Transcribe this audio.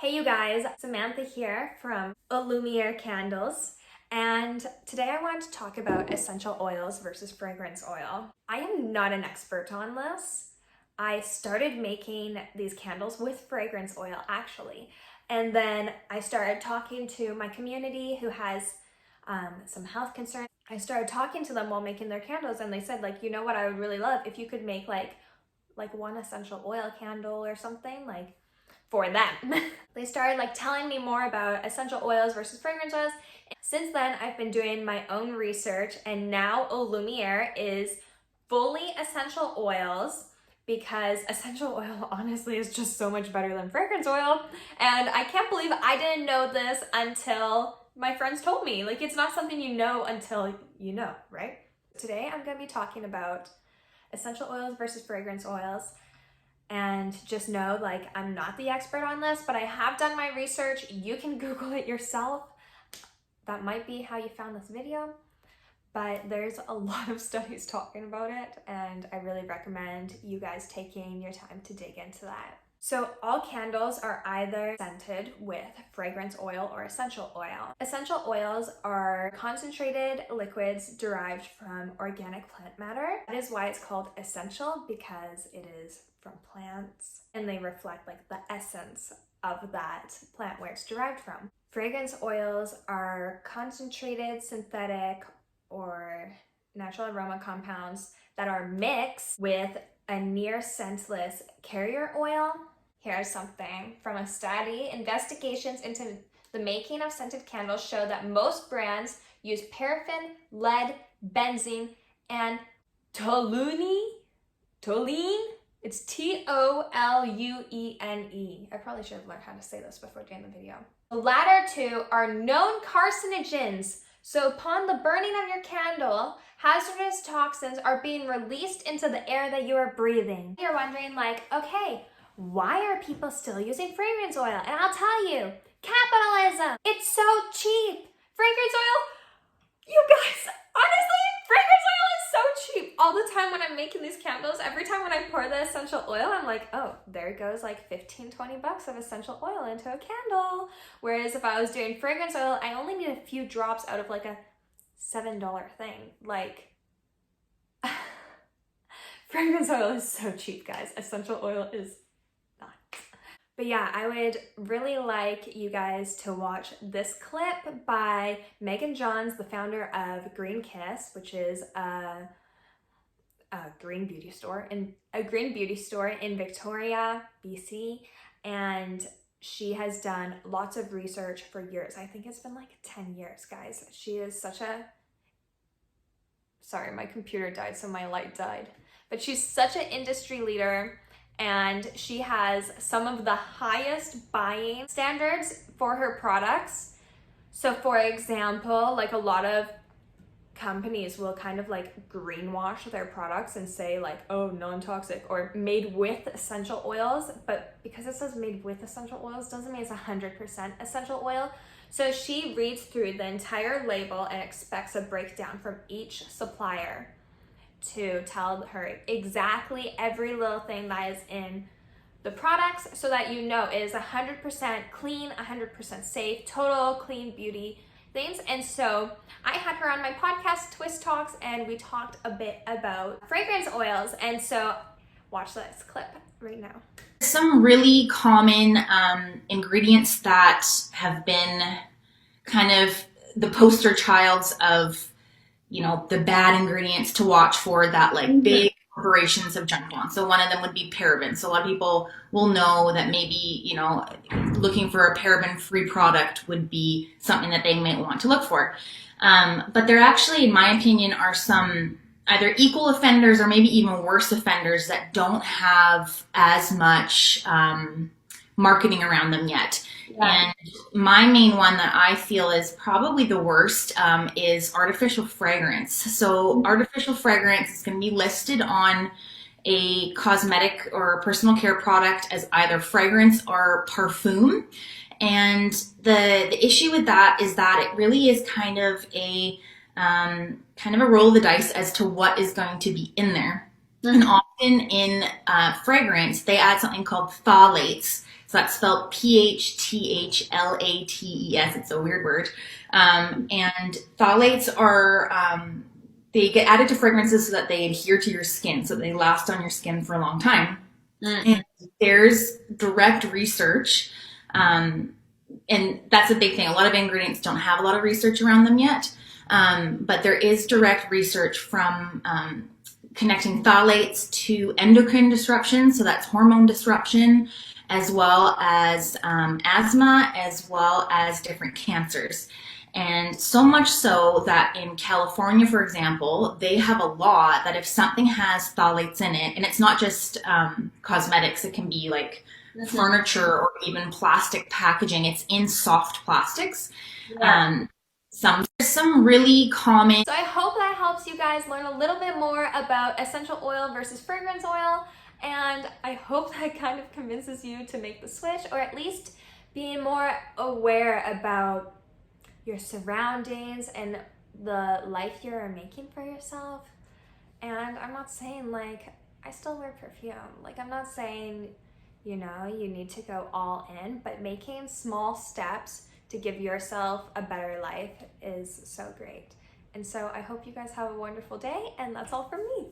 Hey you guys, Samantha here from Illumiere Candles, and today I want to talk about essential oils versus fragrance oil. I am not an expert on this. I started making these candles with fragrance oil actually, and then I started talking to my community who has some health concerns. I started talking to them while making their candles, and they said, like, you know what I would really love if you could make like one essential oil candle or something like for them. They started like telling me more about essential oils versus fragrance oils. Since then, I've been doing my own research, and now Illumiere is fully essential oils because essential oil honestly is just so much better than fragrance oil. And I can't believe I didn't know this until my friends told me. Like, it's not something you know until you know, right? Today, I'm gonna be talking about essential oils versus fragrance oils. And just know, like, I'm not the expert on this, but I have done my research. You can Google it yourself. That might be how you found this video, but there's a lot of studies talking about it, and I really recommend you guys taking your time to dig into that. So all candles are either scented with fragrance oil or essential oil. Essential oils are concentrated liquids derived from organic plant matter. That is why it's called essential, because it is from plants and they reflect like the essence of that plant where it's derived from. Fragrance oils are concentrated synthetic or natural aroma compounds that are mixed with a near scentless carrier oil. Here's something from a study. Investigations into the making of scented candles show that most brands use paraffin, lead, benzene, and toluene. It's Toluene. I probably should have learned how to say this before doing the video. The latter two are known carcinogens. So upon the burning of your candle, hazardous toxins are being released into the air that you are breathing. You're wondering, like, okay, why are people still using fragrance oil? And I'll tell you, capitalism. It's so cheap. Fragrance oil, you guys, honestly, fragrance oil is so cheap. All the time when I'm making these candles, every time when I pour the essential oil, I'm like, oh, there goes like 15-20 bucks of essential oil into a candle. Whereas if I was doing fragrance oil, I only need a few drops out of like a $7 thing. Like, fragrance oil is so cheap, guys. Essential oil is not. But yeah, I would really like you guys to watch this clip by Megan Johns, the founder of Green Kiss, which is a green beauty store in Victoria, BC, and she has done lots of research for years. I think it's been like 10 years, guys. She is such a... Sorry, my computer died, so my light died. But she's such an industry leader, and she has some of the highest buying standards for her products. So for example, like a lot of companies will kind of like greenwash their products and say like, oh, non-toxic or made with essential oils, but because it says made with essential oils doesn't mean it's 100% essential oil. So she reads through the entire label and expects a breakdown from each supplier to tell her exactly every little thing that is in the products, so that you know it is 100% clean, 100% safe, total clean beauty things. And so I had her on my podcast, Twist Talks, and we talked a bit about fragrance oils. And so watch this clip right now. Some really common ingredients that have been kind of the poster childs of, you know, the bad ingredients to watch for that like big corporations have jumped on. So one of them would be parabens. So a lot of people will know that maybe, you know, looking for a paraben-free product would be something that they might want to look for. But there actually, in my opinion, are some either equal offenders or maybe even worse offenders that don't have as much marketing around them yet. Yeah. And my main one that I feel is probably the worst is artificial fragrance. So artificial fragrance is going to be listed on a cosmetic or personal care product as either fragrance or parfum. And the issue with that is that it really is kind of a roll of the dice as to what is going to be in there. Mm-hmm. And often in fragrance, they add something called phthalates. It's So that's spelled PHTHLATES. It's a weird word. And phthalates are, they get added to fragrances so that they adhere to your skin, so they last on your skin for a long time. And there's direct research, and that's a big thing. A lot of ingredients don't have a lot of research around them yet, but there is direct research from connecting phthalates to endocrine disruption, so that's hormone disruption, as well as asthma, as well as different cancers. And so much so that in California, for example, they have a law that if something has phthalates in it, and it's not just cosmetics, it can be like furniture or even plastic packaging, it's in soft plastics. Yeah. Some really common. So I hope that helps you guys learn a little bit more about essential oil versus fragrance oil, and I hope that kind of convinces you to make the switch, or at least be more aware about your surroundings and the life you're making for yourself. And I'm not saying, like, I still wear perfume. Like, I'm not saying, you know, you need to go all in, but making small steps to give yourself a better life is so great. And so I hope you guys have a wonderful day, and that's all from me.